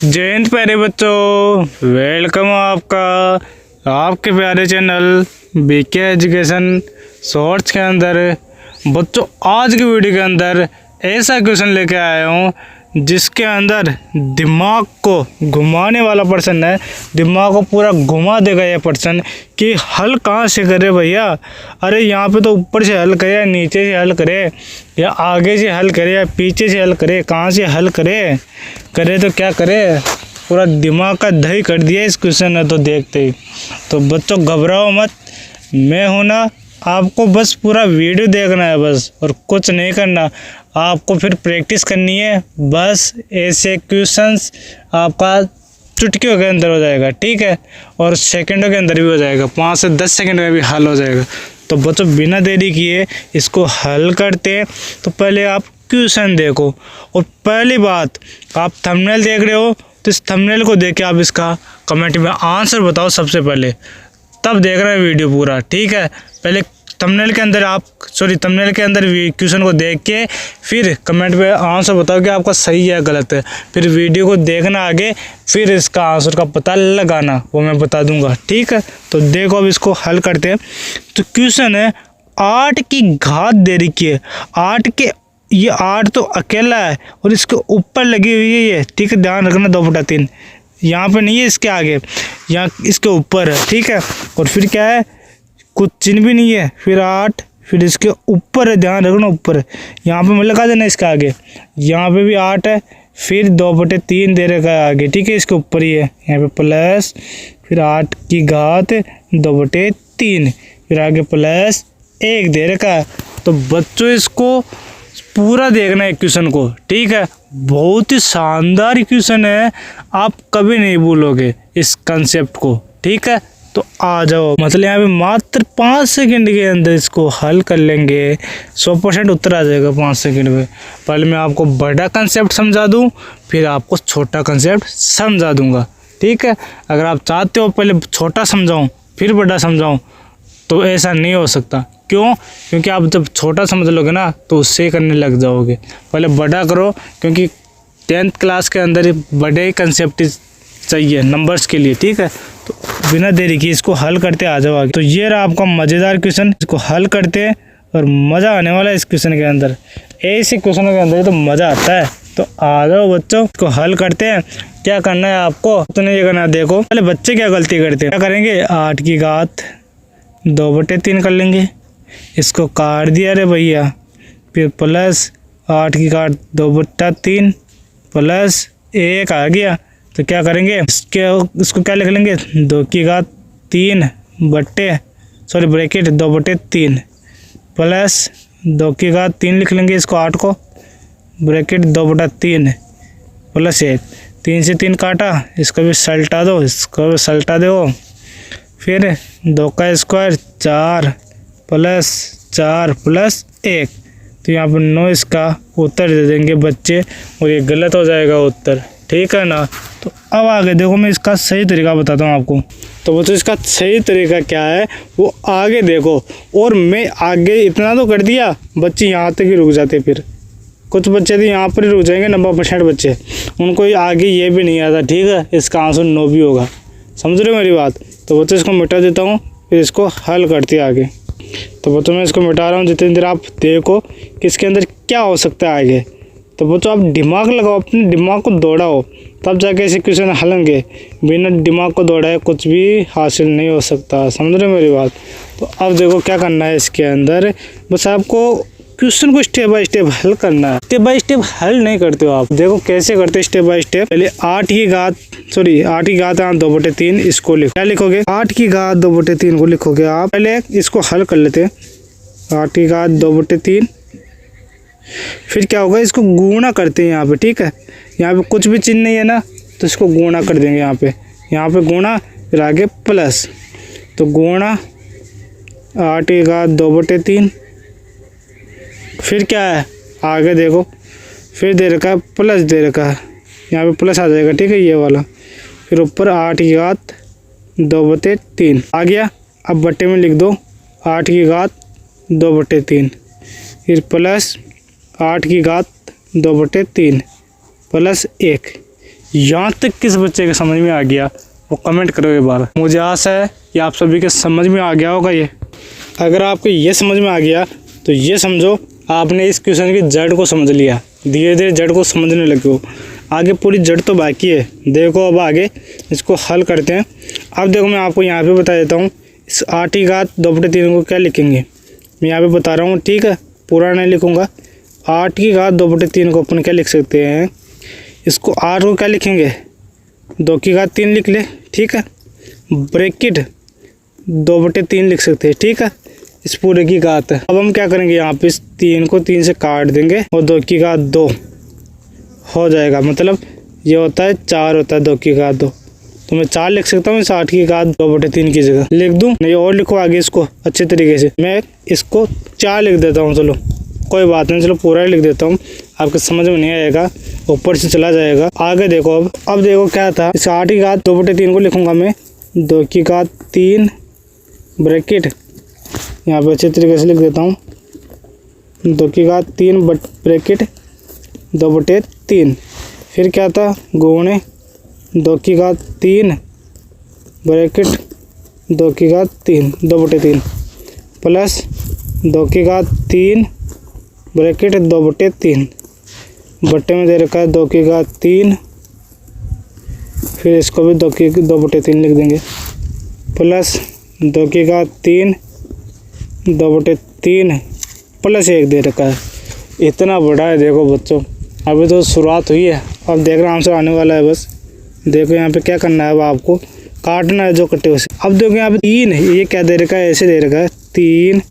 जय हिंद प्यारे बच्चों, वेलकम आपका आपके प्यारे चैनल बीके एजुकेशन शॉर्ट्स के अंदर। बच्चों आज की वीडियो के अंदर ऐसा क्वेश्चन लेके आया हूँ जिसके अंदर दिमाग को घुमाने वाला पर्सन है। दिमाग को पूरा घुमा देगा ये पर्सन कि हल कहाँ से करे भैया। अरे यहाँ पे तो ऊपर से हल करे या नीचे से हल करे या आगे से हल करे या पीछे से हल करे, कहाँ से हल करे तो क्या करे। पूरा दिमाग का दही कर दिया इस क्वेश्चन ने तो देखते ही। तो बच्चों घबराओ मत, मैं हूं ना, आपको बस पूरा वीडियो देखना है बस, और कुछ नहीं करना। आपको फिर प्रैक्टिस करनी है बस। ऐसे क्वेश्चंस आपका चुटकियों के अंदर हो जाएगा, ठीक है, और सेकंडों के अंदर भी हो जाएगा, 5 से 10 सेकंड में भी हल हो जाएगा। तो बच्चों बिना देरी किए इसको हल करते हैं। तो पहले आप क्वेश्चन देखो, और पहली बात आप थंबनेल देख रहे हो तो इस थंबनेल को देख के आप इसका कमेंट में आंसर बताओ सबसे पहले, तब देख रहे हैं वीडियो पूरा, ठीक है। पहले थंबनेल के अंदर क्वेश्चन को देख के फिर कमेंट में आंसर बताओ कि आपका सही है गलत है। फिर वीडियो को देखना आगे, फिर इसका आंसर का पता लगाना, वो मैं बता दूंगा, ठीक है। तो देखो अब इसको हल करते हैं। तो क्वेश्चन है 8 की घात दे रखी है। 8 के ये 8 तो अकेला है और इसके ऊपर लगी हुई है ये, ठीक है, ध्यान रखना 2/3 यहाँ पे नहीं है, इसके आगे, यहाँ इसके ऊपर है, ठीक है। और फिर क्या है, कुछ चिन्ह भी नहीं है, फिर 8, फिर इसके ऊपर है, ध्यान रखना ऊपर है, यहाँ पे मैं लगा देना इसके आगे, यहाँ पे भी 8 है, फिर 2/3 दे रखा है आगे, ठीक है, इसके ऊपर ही है, यहाँ पे प्लस, फिर 8 की घात 2/3, फिर आगे प्लस 1 दे रखा है। तो बच्चों इसको पूरा देखना है क्वेश्चन को, ठीक है। बहुत ही शानदार क्वेश्चन है, आप कभी नहीं भूलोगे इस कंसेप्ट को, ठीक है। तो आ जाओ, मतलब यहाँ पे मात्र 5 सेकंड के अंदर इसको हल कर लेंगे, 100% उत्तर आ जाएगा 5 सेकंड में। पहले मैं आपको बड़ा कंसेप्ट समझा दूँ, फिर आपको छोटा कंसेप्ट समझा दूंगा, ठीक है। अगर आप चाहते हो पहले छोटा समझाऊँ फिर बड़ा समझाऊँ तो ऐसा नहीं हो सकता। क्यों? क्योंकि आप जब छोटा समझ लोगे ना तो उससे करने लग जाओगे। पहले बड़ा करो, क्योंकि 10th क्लास के अंदर बड़े कंसेप्ट चाहिए नंबर्स के लिए, ठीक है। तो बिना देरी की इसको हल करते आ जाओ आगे। तो ये रहा आपका मज़ेदार क्वेश्चन, इसको हल करते हैं और मज़ा आने वाला है इस क्वेश्चन के अंदर। ऐसे क्वेश्चन के अंदर तो मज़ा आता है। तो आ जाओ बच्चों, इसको हल करते हैं। क्या करना है आपको, तो नहीं ये करना, देखो पहले बच्चे क्या गलती करते हैं, क्या करेंगे, 8 की घात 2/3 कर लेंगे, इसको काट दिया रे भैया, फिर प्लस 8 की घात 2/3 प्लस 1 आ गया। तो क्या करेंगे, इसको क्या लिख लेंगे, 2 की घात 3 ब्रैकेट 2/3 प्लस 2 की घात 3 लिख लेंगे, इसको 8 को ब्रैकेट 2/3 प्लस 1, 3 से 3 काटा, इसको भी सल्टा दो, इसको भी सल्टा दो, फिर 2 का स्क्वायर 4 प्लस 4 प्लस 1। तो यहाँ पर 9 इसका उत्तर दे देंगे बच्चे, और ये गलत हो जाएगा उत्तर, ठीक है ना। तो अब आगे देखो, मैं इसका सही तरीका बताता हूँ आपको। तो बच्चों इसका सही तरीका क्या है वो आगे देखो। और मैं आगे इतना तो कर दिया, बच्चे यहाँ तक ही रुक जाते, फिर कुछ बच्चे तो यहाँ पर ही रुक जाएंगे, 90% बच्चे, उनको आगे ये भी नहीं आता, ठीक है। इसका आंसर 9 भी होगा, समझ रहे हो मेरी बात। तो बच्चों इसको मिटा देता हूँ, फिर इसको हल करते आगे। तो बच्चों मैं इसको मिटा रहा हूँ, जितनी देर आप देखो कि इसके अंदर क्या हो सकता है आगे। तो बच्चों आप दिमाग लगाओ, अपने दिमाग को दौड़ाओ, तब जाके ऐसे क्वेश्चन हलेंगे। बिना दिमाग को दौड़ाए कुछ भी हासिल नहीं हो सकता, समझ रहे हो मेरी बात। तो अब देखो क्या करना है इसके अंदर, बस आपको क्वेश्चन को स्टेप बाय स्टेप हल करना है। स्टेप बाय स्टेप हल नहीं करते हो आप, देखो कैसे करते स्टेप बाय स्टेप। पहले 8 की घात 2/3 इसको लिखो, क्या लिखोगे, 8 की घात 2/3 को लिखोगे आप। पहले इसको हल कर लेते हैं, 8 की घात 2/3, फिर क्या होगा, इसको गुणा करते हैं यहाँ पे, ठीक है। यहाँ पे कुछ भी चिन्ह नहीं है ना, तो इसको गुणा कर देंगे यहाँ पे गुणा, फिर आगे प्लस, तो गुणा 8 की घात 2/3, फिर क्या है आगे देखो, फिर दे रखा है प्लस, दे रखा है यहाँ पे प्लस आ जाएगा, ठीक है, ये वाला, फिर ऊपर 8 की घात 2/3 आ गया। अब बट्टे में लिख दो 8 की घात 2/3, फिर प्लस 8 की घात 2/3 प्लस 1, यहाँ तक किस बच्चे के समझ में आ गया वो कमेंट करो एक बार। मुझे आशा है कि आप सभी के समझ में आ गया होगा ये। अगर आपको ये समझ में आ गया तो ये समझो आपने इस क्वेश्चन की जड़ को समझ लिया, धीरे धीरे जड़ को समझने लगे हो। आगे पूरी जड़ तो बाकी है, देखो अब आगे इसको हल करते हैं। अब देखो मैं आपको यहाँ पे बता देता हूँ, इस 8 की घात 2/3 को क्या लिखेंगे मैं यहाँ पे बता रहा हूँ, ठीक है, पूरा नहीं लिखूँगा। 8 की घात 2/3 को अपन क्या लिख सकते हैं, इसको 8 को क्या लिखेंगे 2 की घात 3 लिख ले, ठीक है, ब्रैकेट 2/3 लिख सकते हैं, ठीक है, इस पूरे की घात। अब हम क्या करेंगे यहाँ पे इस 3 को 3 से काट देंगे और 2 की घात 2 हो जाएगा, मतलब ये होता है 4 होता है 2 की घात 2, तो मैं 4 लिख सकता हूँ इस 8 की घात 2/3 की जगह। लिख दूँ नहीं और लिखो आगे इसको अच्छे तरीके से, मैं इसको 4 लिख देता हूँ, चलो कोई बात नहीं, चलो पूरा ही लिख देता हूँ, आपके समझ में नहीं आएगा, ऊपर से चला जाएगा। आगे देखो अब देखो क्या था, इस 8 की घात 2/3 को लिखूंगा मैं 2 की घात 3 ब्रैकेट, यहाँ पे अच्छे तरीके से लिख देता हूँ 2 की घात 3 ब्रैकेट 2/3, फिर क्या था गुणे 2 की घात 3 ब्रैकेट 2 की घात 3 2/3 प्लस 2 की घात 3 ब्रैकेट 2/3 बट्टे में दे रखा है 2 की घात 3, फिर इसको भी 2/3 लिख देंगे, प्लस 2 की घात 3 2/3 प्लस 1 दे रखा है। इतना बड़ा है देखो बच्चों, अभी तो शुरुआत हुई है, अब देख रहे आंसर आने वाला है। बस देखो यहाँ पे क्या करना है, अब आपको काटना है जो कटे उसे। अब देखो यहाँ पे 3 ये क्या दे रखा है, ऐसे दे रखा है 3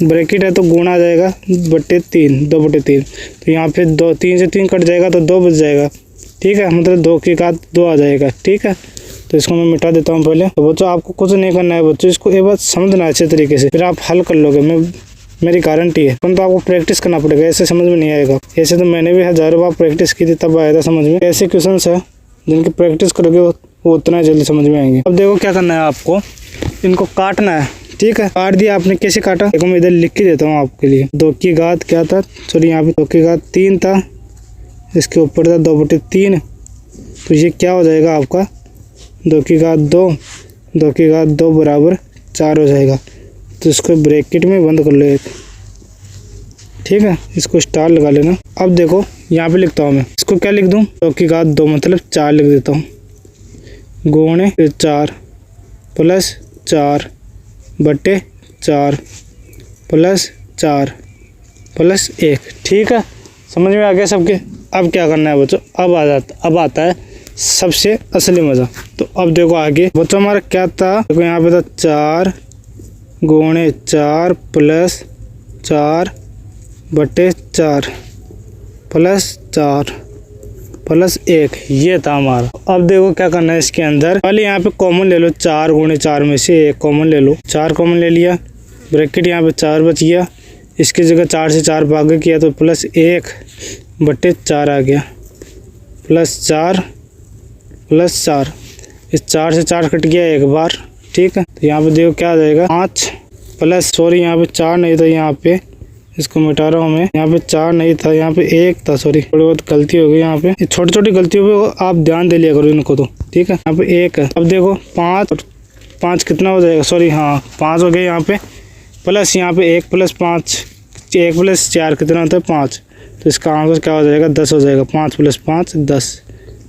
ब्रैकेट है तो गुणा आ जाएगा 2/3 तो यहाँ पे 3 से 3 कट जाएगा तो 2 बच जाएगा, ठीक है, मतलब 2 की घात 2 आ जाएगा, ठीक है। तो इसको मैं मिटा देता हूँ पहले। तो बच्चों आपको कुछ नहीं करना है बच्चों, इसको एक बार समझना है अच्छे तरीके से, फिर आप हल कर लोगे, मेरी गारंटी है। परंतु आपको प्रैक्टिस करना पड़ेगा, ऐसे समझ में नहीं आएगा। ऐसे तो मैंने भी हज़ारों बार प्रैक्टिस की थी तब आया था समझ में। ऐसे क्वेश्चन है जिनकी प्रैक्टिस करोगे वो उतना जल्दी समझ में आएंगे। अब देखो क्या करना है, आपको इनको काटना है, ठीक है। काट दिया आपने, कैसे काटा देखो मैं इधर लिख के देता हूँ आपके लिए। 2 की घात क्या था, सॉरी यहाँ पे 2 की घात 3 था, इसके ऊपर था 2/3, तो ये क्या हो जाएगा आपका 2 की घात 2 की घात 2 बराबर 4 हो जाएगा। तो इसको ब्रैकेट में बंद कर लो एक, ठीक है, इसको स्टार लगा लेना। अब देखो यहाँ पे लिखता हूँ मैं, इसको क्या लिख दूँ 2 की घात 2 मतलब 4 लिख देता हूँ, गुणे 4 प्लस 4/4 प्लस 4 प्लस 1, ठीक है, समझ में आ गया सबके। अब क्या करना है बच्चों, अब आता है सबसे असली मज़ा। तो अब देखो आगे बच्चों हमारा क्या था, देखो यहाँ पे था 4 गुणे 4 प्लस 4/4 प्लस 4 प्लस 1, ये था हमारा। अब देखो क्या करना है इसके अंदर, पहले यहाँ पे कॉमन ले लो, 4 गुणे 4 में से 1 कॉमन ले लो, 4 कॉमन ले लिया, ब्रैकेट यहाँ पे 4 बच गया, इसकी जगह 4 से 4 भाग किया तो प्लस 1/4 आ गया, प्लस 4 प्लस 4, इस 4 से 4 कट गया एक बार, ठीक है। तो यहाँ पे देखो क्या आ जाएगा 5 प्लस, सॉरी यहाँ पे 4 नहीं था, यहाँ पे इसको मिटा रहा हूँ मैं, यहाँ पे 4 नहीं था, यहाँ पे 1 था, सॉरी थोड़ी बहुत गलती हो गई यहाँ पे। छोटी छोटी गलतियों पे आप ध्यान दे लिया करो इनको तो, ठीक है। यहाँ पे 1 है, अब देखो 5 कितना हो जाएगा, सॉरी हाँ 5 हो गया यहाँ पे, प्लस यहाँ पे 1 प्लस 5 1 प्लस 4 कितना होता है 5, तो इसका आंसर क्या हो जाएगा 10 हो जाएगा, 5 प्लस 5 10,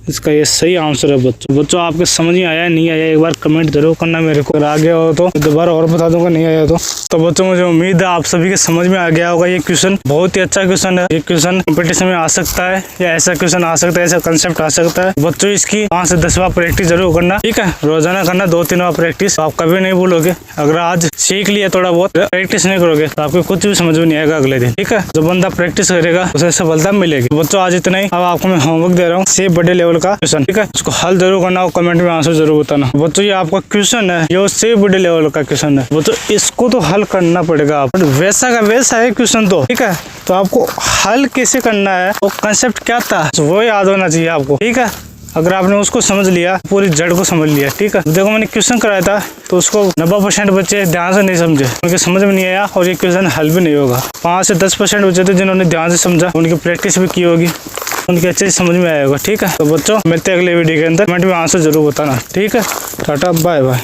इसका ये सही आंसर है बच्चों आपके समझ में आया नहीं आया एक बार कमेंट जरूर करना मेरे को, अगर आ गया हो तो दोबारा और बता दूंगा, नहीं आया तो बच्चों मुझे उम्मीद है आप सभी के समझ में आ गया होगा। ये क्वेश्चन बहुत ही अच्छा क्वेश्चन है, ये क्वेश्चन कंपटीशन में आ सकता है, या ऐसा क्वेश्चन आ सकता है, ऐसा कंसेप्ट आ सकता है। बच्चों इसकी 5 से 10 बार प्रैक्टिस जरूर करना, ठीक है, रोजाना करना 2-3 बार प्रैक्टिस, आप कभी नहीं भूलोगे। अगर आज सीख लिया थोड़ा बहुत, प्रैक्टिस नहीं करोगे तो आपको कुछ भी समझ में नहीं आएगा अगले दिन, ठीक है। जो बंदा प्रैक्टिस करेगा उसे सफलता मिलेगी। बच्चों आज इतना ही, अब आपको मैं होमवर्क दे रहा हूँ, से बड़े लेवल का क्वेश्चन, ठीक है, उसको हल जरूर करना और कमेंट में आंसर जरूर बताना। बच्चों ये आपका क्वेश्चन है, ये उससे बड़े लेवल का क्वेश्चन है बच्चों, इसको तो हल करना पड़ेगा आप, वैसा का वैसा है क्वेश्चन तो, ठीक है। तो आपको हल कैसे करना है, वो कंसेप्ट क्या था वो याद होना चाहिए आपको, ठीक है। अगर आपने उसको समझ लिया, पूरी जड़ को समझ लिया, ठीक है। देखो मैंने क्वेश्चन कराया था तो उसको 90% बच्चे ध्यान से नहीं समझे, उनके समझ में नहीं आया और ये क्वेश्चन हल भी नहीं होगा। 5 से 10% बच्चे थे जिन्होंने ध्यान से समझा, उनकी प्रैक्टिस भी की होगी, उनके अच्छे से समझ में आया होगा। ठीक है, तो बच्चों मिलते हैं अगले वीडियो के अंदर। कमेंट में आंसर जरूर बताना। ठीक है, टाटा बाय बाय।